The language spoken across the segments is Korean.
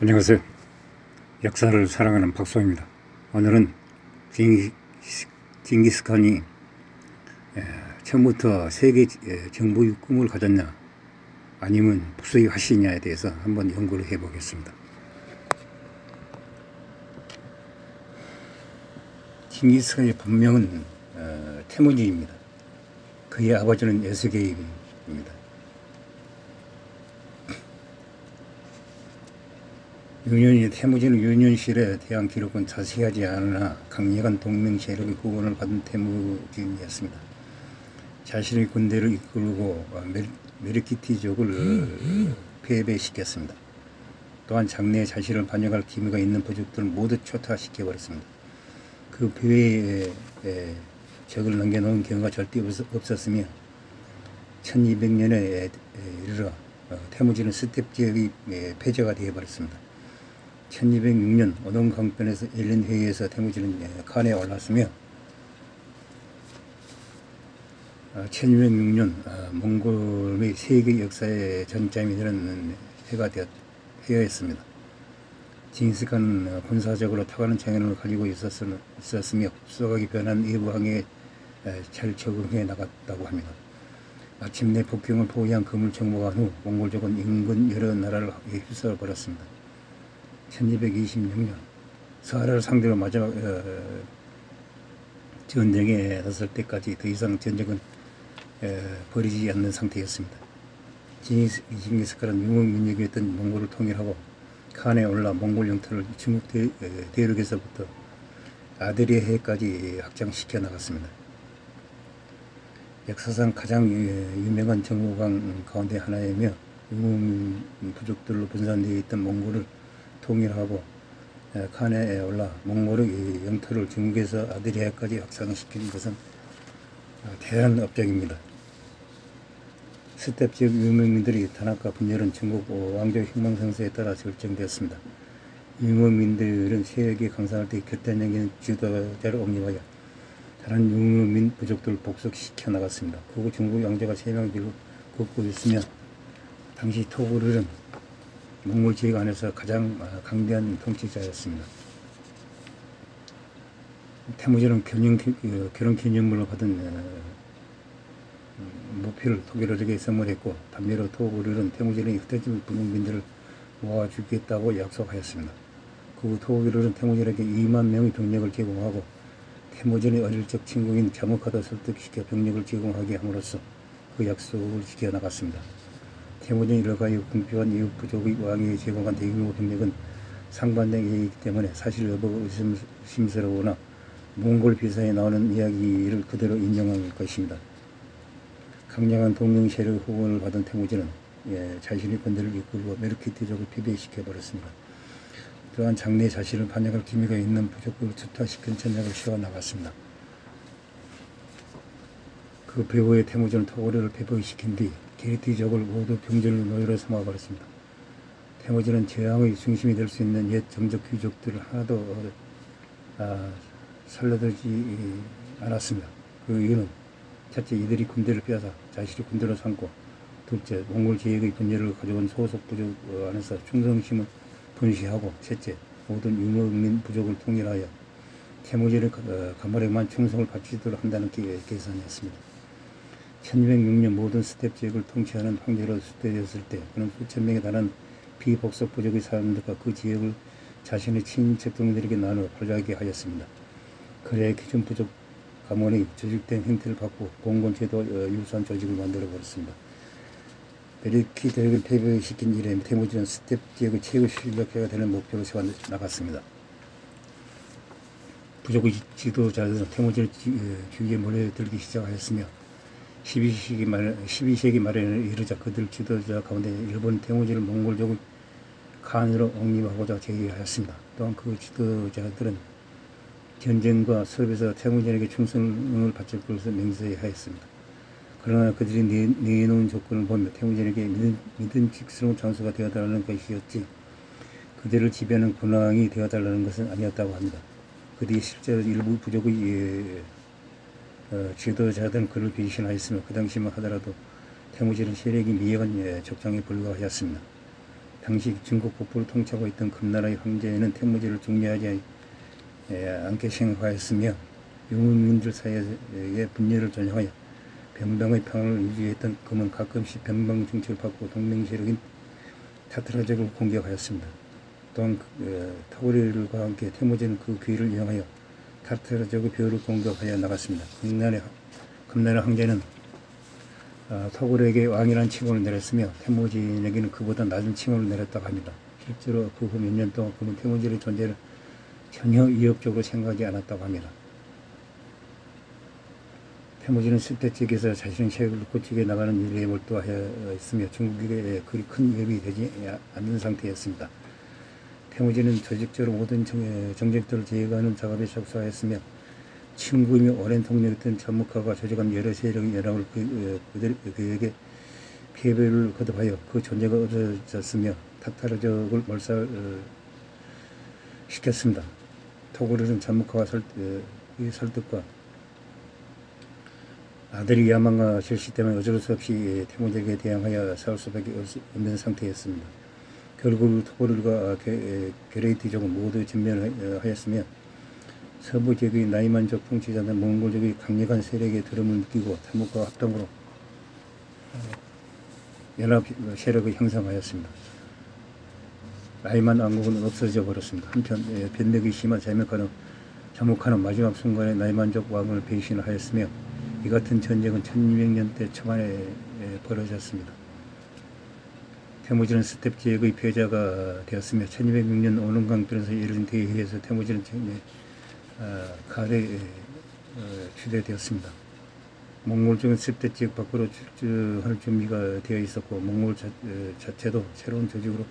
안녕하세요. 역사를 사랑하는 박소입니다. 오늘은 징기스칸이 처음부터 세계 정복의 꿈을 가졌냐 아니면 북소의 화신이냐에 대해서 한번 연구를 해 보겠습니다. 징기스칸의 본명은 태무진입니다. 그의 아버지는 에스게입니다. 태무진은 유년 시절에 대한 기록은 자세하지 않으나 강력한 동명 세력의 후원을 받은 태무진이었습니다. 자신의 군대를 이끌고 메르키티족을 패배시켰습니다. 또한 장래에 자신을 반역할 기미가 있는 부족들을 모두 초타시켜버렸습니다. 그 패배에 적을 남겨놓은 경우가 절대 없었으며 1200년에 이르러 태무진은 스텝 지역의 패제가 되어버렸습니다. 1206년 오동강변에서 열린 회의에서 태무진은 칸에 올랐으며 1206년 몽골의 세계 역사의 전점이 되는 해가 되었습니다. 징기스칸은 군사적으로 탁월한 재능을 가지고 있었으며 급속하게 변한 외부 환경에 잘 적응해 나갔다고 합니다. 마침내 북경을 포위한 금을 정복한 후 몽골족은 인근 여러 나라를 휩쓸어 버렸습니다. 1226년 서하라를 상대로 마지막 전쟁에 나설 때까지 더 이상 전쟁은 벌이지 않는 상태였습니다. 징기스칸은 유목민족이었던 몽골을 통일하고 칸에 올라 몽골 영토를 중국 대륙에서부터 아드리아 해까지 확장시켜 나갔습니다. 역사상 가장 유명한 정복왕 가운데 하나이며 유목 부족들로 분산되어 있던 몽골을 통일하고 칸에 올라 몽골의 영토를 중국에서 아드리아까지 확산시킨 것은 대단한 업적입니다. 스텝 지역 유목민들의 탄압과 분열은 중국 왕조 혁명성서에 따라 결정되었습니다. 유목민들은 세력이 강성할 때 결단적인 지도자를 옹립하여 다른 유목민 부족들을 복속시켜 나갔습니다. 그 후 중국 왕조가 3명을 걷고 있으며 당시 토고르는 몽골 지역 안에서 가장 강대한 통치자였습니다. 태무진은 결혼 기념물로 받은 무표를 토고르에게 선물했고 반면으로 토고르는 태무진의 흩어진 부족민들을 모아주겠다고 약속하였습니다. 그 후 토고르는 태무진에게 2만 명의 병력을 제공하고 태무진의 어릴 적 친구인 자무카도 설득시켜 병력을 제공하게 함으로써 그 약속을 지켜나갔습니다. 태무진이 일가에 궁핍한 이웃 부족의 왕이 제공한 대규모 병력은 상반된 이기 때문에 사실 여부가 의심스러우나 몽골 비사에 나오는 이야기를 그대로 인정할 것입니다. 강력한 동명 세력 후원을 받은 태무진은 자신의 군대를 이끌고 메르키티족을 패배시켜버렸습니다. 또한 장래에 자신을 반역할 기미가 있는 부족을 초타시킨 전략을 세워나갔습니다. 그 배후에 태무진은 토고르를 패배시킨 뒤 게르티족을 모두 병졸 노예로 삼아버렸습니다. 태무진은 재앙의 중심이 될 수 있는 옛 정적 귀족들을 하나도 살려두지 않았습니다. 그 이유는 첫째, 이들이 군대를 빼앗아 자신의 군대로 삼고, 둘째, 몽골 제국의 분열을 가져온 소속 부족 안에서 충성심을 분시하고, 셋째, 모든 유목민 부족을 통일하여 태무진의 가문에만 충성을 바치도록 한다는 계산이었습니다. 1206년 모든 스텝 지역을 통치하는 황제로 수되었을 때 그는 수천 명에 달하는 비복속 부족의 사람들과 그 지역을 자신의 친인척 동들에게 나누어 벌하게 하였습니다. 그래야 기존 부족 가문의 조직된 형태를 바꾸고 봉건제도 유사한 조직을 만들어 버렸습니다. 메르키티족을 패배시킨 이래 태무진은 스텝 지역의 최고 실력자가 되는 목표로 세워나갔습니다. 부족의 지도자들은 태무진의 주위에 몰려들기 시작하였으며 12세기 말에 이르자 그들 지도자 가운데 일본 태무진을 몽골족의 칸으로 옹립하고자 제의하였습니다. 또한 그 지도자들은 전쟁과 수업에서 태무진에게 충성을 바칠 것을 맹세하였습니다. 그러나 그들이 내놓은 조건을 보며 태무진에게 믿음직스러운 장수가 되어달라는 것이었지 그들을 지배하는 군왕이 되어달라는 것은 아니었다고 합니다. 그들이 실제로 일부 부족의 지도자들은 그를 배신하였으며 그 당시만 하더라도 태무진은 세력이 미약한 족장에 불과하였습니다. 당시 중국 북부를 통치하고 있던 금나라의 황제는 태무지를 중요하지 않게 생각하였으며 유목민들 사이의 분열을 전향하여 변방의 평화를 유지했던 금은 가끔씩 변방 정책을 받고 동맹 세력인 타타라족을 공격하였습니다. 또한 타고리들과 함께 태무지는 그 기회를 이용하여 타타라족의 벼를 공격하여 나갔습니다. 금나라 황제는 타고리에게 왕이라는 칭호를 내렸으며 태무지에게는 그보다 낮은 칭호를 내렸다고 합니다. 실제로 그 후 몇 년 동안 금은 태무지의 존재를 전혀 위협적으로 생각하지 않았다고 합니다. 태무지는 실대책에서 자신의 세력을 고치게 나가는 일에 몰두하여 있으며 중국에게 그리 큰 위협이 되지 않는 상태였습니다. 태무지는 조직적으로 모든 정적들을 제거하는 작업에 착수하였으며 친구이며 오랜 동료였던 전무카가 조직한 여러 세력의 연합을 그에게 패배를 거듭하여 그 존재가 없어졌으며 타타르족을 몰살시켰습니다. 토고르는 전무카와 설득과 아들이 야망과 실시 때문에 어쩔 수 없이 태무지에게 대항하여 싸울 수밖에 없는 상태였습니다. 결국 토고르가 게레이티족은 모두 전멸하였으며 서부 지역의 나이만족 통치자는 몽골족의 강력한 세력의 드럼을 느끼고 태무카와 합동으로 연합 세력을 형성하였습니다. 나이만 왕국은 없어져 버렸습니다. 한편 변력이 심한 자무카는 마지막 순간에 나이만족 왕을 배신하였으며 이 같은 전쟁은 1200년대 초반에 벌어졌습니다. 태무지는 스텝 지역의 패자가 되었으며 1206년 오른강변에서 열린 대회에서 태무지는 가레에 추대되었습니다. 몽골족은 스텝 지역 밖으로 출주할 준비가 되어 있었고 몽골 자체도 새로운 조직으로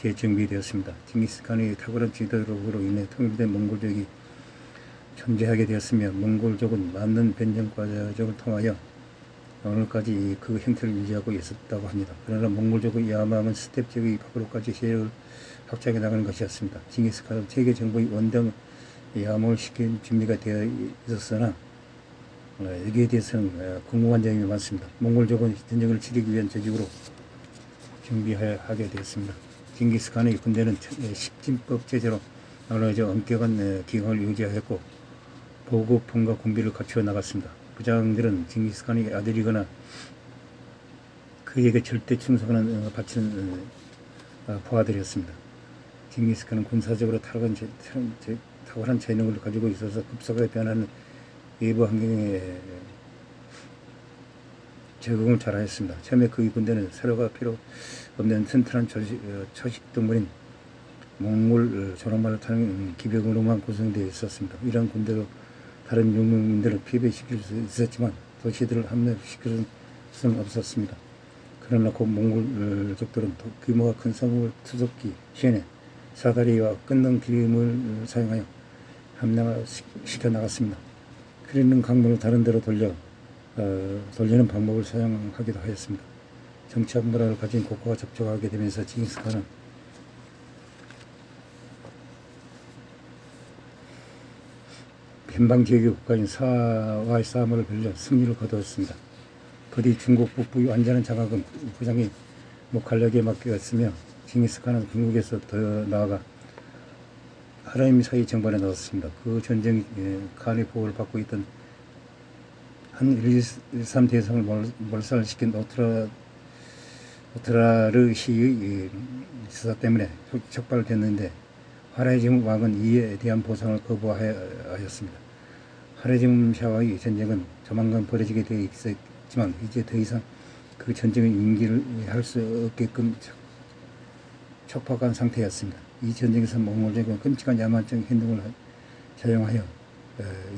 재정비되었습니다. 징기스칸의 탁월한 지도력으로 인해 통일된 몽골족이 존재하게 되었으며 몽골족은 많은 변정 과정을 통하여 오늘까지 그 형태를 유지하고 있었다고 합니다. 그러나 몽골족의 야망은 스텝 지역의 밖으로까지 세력을 확장해 나가는 것이었습니다. 징기스칸은 세계 정부의 원정 야망을 시킬 준비가 되어 있었으나 여기에 대해서는 궁금한 점이 많습니다. 몽골족은 전쟁을 치르기 위한 조직으로 준비하게 되었습니다. 징기스칸의 군대는 십진법 제재로 나눠져 엄격한 기강을 유지하였고 보급품과 군비를 갖추어 나갔습니다. 부장들은 징기스칸의 아들이거나 그에게 절대 충성을 바치는 부하들이었습니다. 징기스칸은 군사적으로 탁월한 재능을 가지고 있어서 급속하게 변하는 외부 환경에 적응을 잘하였습니다. 처음에 그의 군대는 서로가 필요 없는 튼튼한 초식동물인 몽골 조랑말을 타는 기병으로만 구성되어 있었습니다. 이러한 군대로 다른 유목민들을 피배시킬 수 있었지만 도시들을 함락시킬 수는 없었습니다. 그러나 곧 몽골족들은 규모가 큰 성을 투석기, 시내, 사다리와 끈능 기름을 사용하여 함락시켜 나갔습니다. 흐르는 강물을 다른 데로 돌리는 방법을 사용하기도 하였습니다. 정치학 문화를 가진 국가와 접촉하게 되면서 징기스칸은 변방 지역의 국가인 사와의 싸움을 벌여 승리를 거두었습니다. 부디 중국 북부의 완전한 장악은 부장이 목할력에 맡겼으며 징기스칸은 중국에서 더 나아가 하라임 사이 정반에 나섰습니다. 그 전쟁 칸의 보호를 받고 있던 한 123 대성을 몰살시킨 오트라르 시의 지사 때문에 촉발됐는데 하라짐 왕은 이에 대한 보상을 거부하였습니다. 하라짐 샤와의 전쟁은 조만간 벌어지게 되어 있었지만 이제 더 이상 그 전쟁의 임기를 할 수 없게끔 촉박한 상태였습니다. 이 전쟁에서 몽골족은 끔찍한 야만적 행동을 사용하여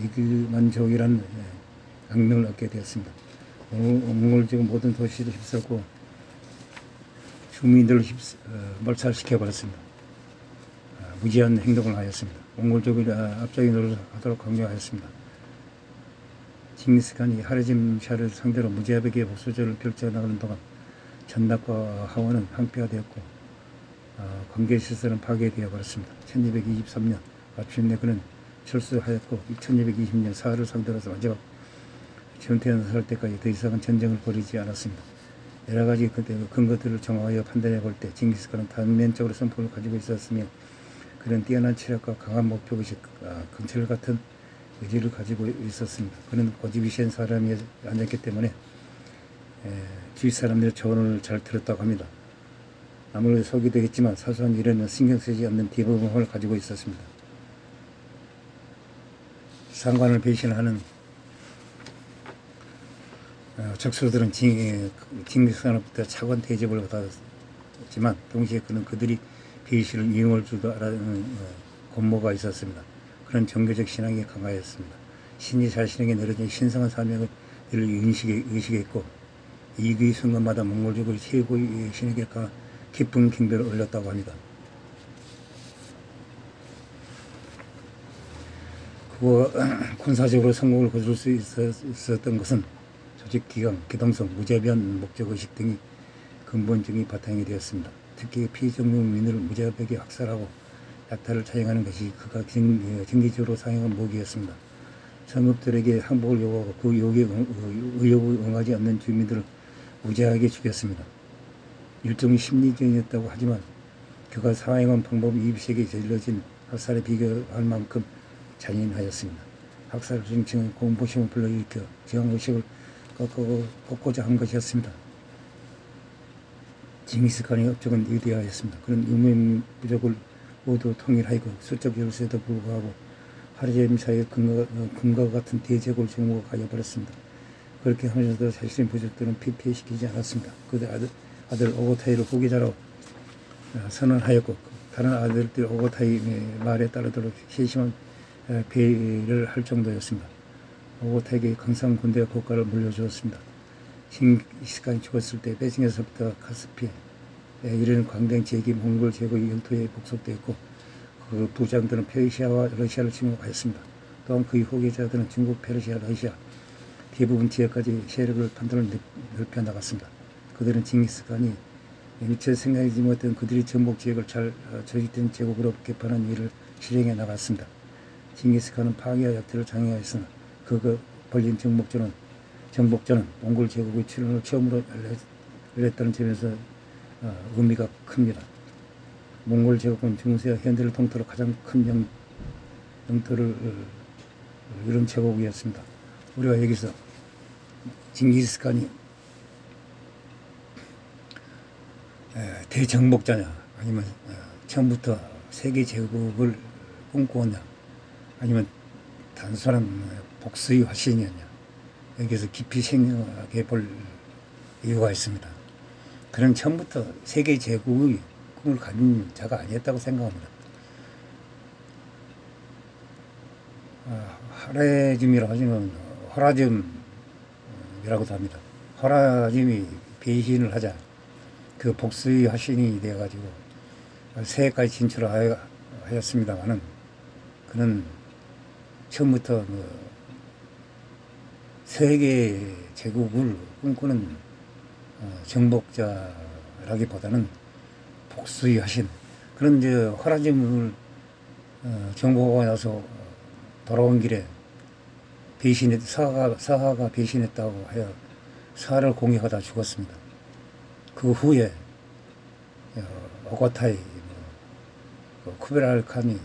이그만족이라는 악명을 얻게 되었습니다. 몽골족은 모든 도시를 휩쓸고 주민들을 몰살시켜버렸습니다. 무지한 행동을 하였습니다. 몽골족이 앞장에 노력하도록 강요하였습니다. 징기스칸이 하라짐 샤를 상대로 무자비하게 복수전을 펼쳐나가는 동안 전락과 하원은 황폐화되었고 관계시설은 파괴되어 버렸습니다. 1223년 마침내 그는 철수하였고 1220년 사흘을 상대로서 마지막 전투에 나설 때까지 더 이상은 전쟁을 벌이지 않았습니다. 여러 가지 근거들을 정하여 판단해 볼 때 징기스칸은 단면적으로 성품을 가지고 있었으며 그는 뛰어난 체력과 강한 목표의식, 강철 같은 의지를 가지고 있었습니다. 그는 고집이 센 사람이 아니었기 때문에 주위 사람들의 조언을 잘 들었다고 합니다. 아무리 속이 되겠지만 사소한 일에는 신경 쓰지 않는 대부분을 가지고 있었습니다. 상관을 배신하는 적수들은 징기스칸으로부터 차관 대접을 받았지만 동시에 그는 그들이 배신을 이용할 줄도 알아는 권모가 있었습니다. 그런 종교적 신앙이 강하였습니다. 신이 자신에게 내려진 신성한 사명을 늘 의식했고 이의 순간마다 몽골족의 최고의 신에게 깊은 경배를 올렸다고 합니다. 그가 군사적으로 성공을 거둘 수 있었던 것은 조직 기강, 기동성, 무자비한 목적의식 등이 근본적인 바탕이 되었습니다. 특히 피정민을 무자비하게 학살하고 약탈을 자행하는 것이 그가 정기적으로 사용한 무기였습니다. 성읍들에게 항복을 요구하고 그 요구에 응하지 않는 주민들을 무자하게 죽였습니다. 일종의 심리전이었다고 하지만 그가 사용한 방법이 20세기에 저질러진 학살에 비교할 만큼 잔인하였습니다. 학살 정치는 공포심을 불러일으켜 저항의식을 꺾고자 한 것이었습니다. 징기스칸의 업적은 위대하였습니다. 그는 유명부족을 모두 통일하고 수적 열세에도 불구하고 하르제미사의 금과 같은 대제국을 정복하여 버렸습니다. 그렇게 하면서도 자신의 부족들은 피폐시키지 않았습니다. 그의 아들 오고타이를 후계자로 선언하였고 다른 아들들 오고타이의 말에 따르도록 세심한 배를 할 정도였습니다. 오고타이에게 강성 군대와 국가를 물려주었습니다. 징기스칸이 죽었을 때 베징에서부터 카스피에 이르는 광대한 제기 몽골 제국의 영토에 복속되었고 그 부장들은 페르시아와 러시아를 침공하였습니다. 또한 그의 후계자들은 중국, 페르시아, 러시아 대부분 지역까지 세력을 판도를 넓혀 나갔습니다. 그들은 징기스칸이 미처 생각하지 못했던 그들이 전복 지역을 잘 조직된 제국으로 개판한 일을 실행해 나갔습니다. 징기스칸은 파괴와 약탈을 장려하였으나 그가 벌린 정복전은 몽골 제국의 출현을 처음으로 열렸다는 점에서 의미가 큽니다. 몽골 제국은 중세와 현대를 통틀어 가장 큰 영토를 이룬 제국이었습니다. 우리가 여기서 징기스칸이 대정복자냐 아니면 처음부터 세계 제국을 꿈꾸었냐 아니면 단순한 복수의 화신이었냐 여기서 깊이 생각해 볼 이유가 있습니다. 그는 처음부터 세계 제국의 꿈을 가진 자가 아니었다고 생각합니다. 하레즘이라고 하지만 호라즘이라고도 합니다. 호라즘이 배신을 하자 그 복수의 화신이 되어가지고 세계까지 진출하였습니다만은 그는 처음부터 세계 제국을 꿈꾸는 정복자라기보다는 복수의 화신 그런 이제 호라즘을 정복하고 나서 돌아온 길에 사하가 배신했다고 하여 사하를 공격하다 죽었습니다. 그 후에 오고타이 쿠벨알 칸이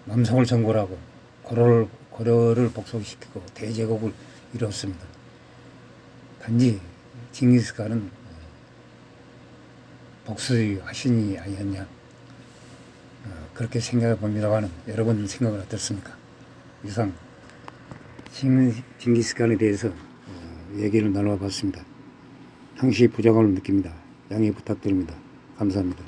남성을 정벌하고 고려를 복속시키고 대제국을 이뤘습니다. 단지 징기스칸은 복수의 화신이 아니었냐 그렇게 생각해 봅니다만 여러분 생각은 어떻습니까? 이상 징기스칸에 대해서 얘기를 나눠봤습니다. 항시 부족함을 느낍니다. 양해 부탁드립니다. 감사합니다.